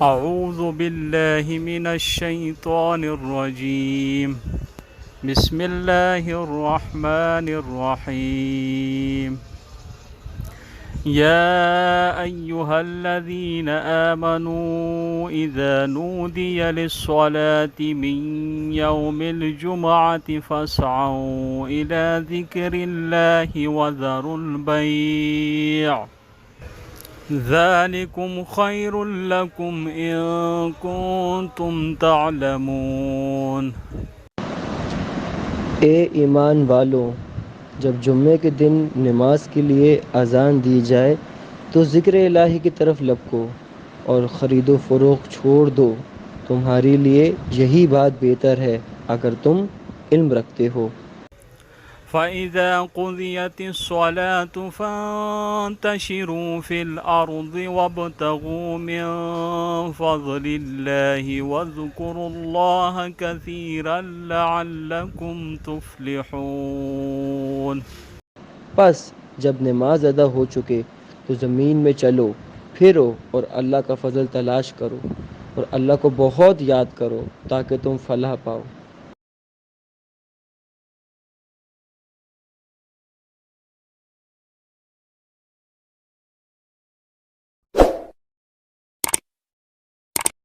أعوذ بالله من الشيطان الرجيم بسم الله الرحمن الرحيم يا أيها الذين آمنوا إذا نودي للصلاة من يوم الجمعة فاسعوا إلى ذكر الله وذروا البيع ذلكم خير لكم إن كنتم تعلمون। ए ईमान वालों, जब जुम्मे के दिन नमाज के लिए अज़ान दी जाए तो ज़िक्र इलाही की तरफ लपको और ख़रीदो फ़रोख्त छोड़ दो। तुम्हारे लिए यही बात बेहतर है अगर तुम इल्म रखते हो। فإذا قضيت الصلاة فانتشروا في الأرض وابتغوا من فضل الله واذكروا الله كثيرا لعلكم تفلحون। बस जब नमाज अदा हो चुके तो ज़मीन में चलो फिरो और अल्लाह का फ़ज़ल तलाश करो और अल्लाह को बहुत याद करो ताकि तुम फलाह पाओ।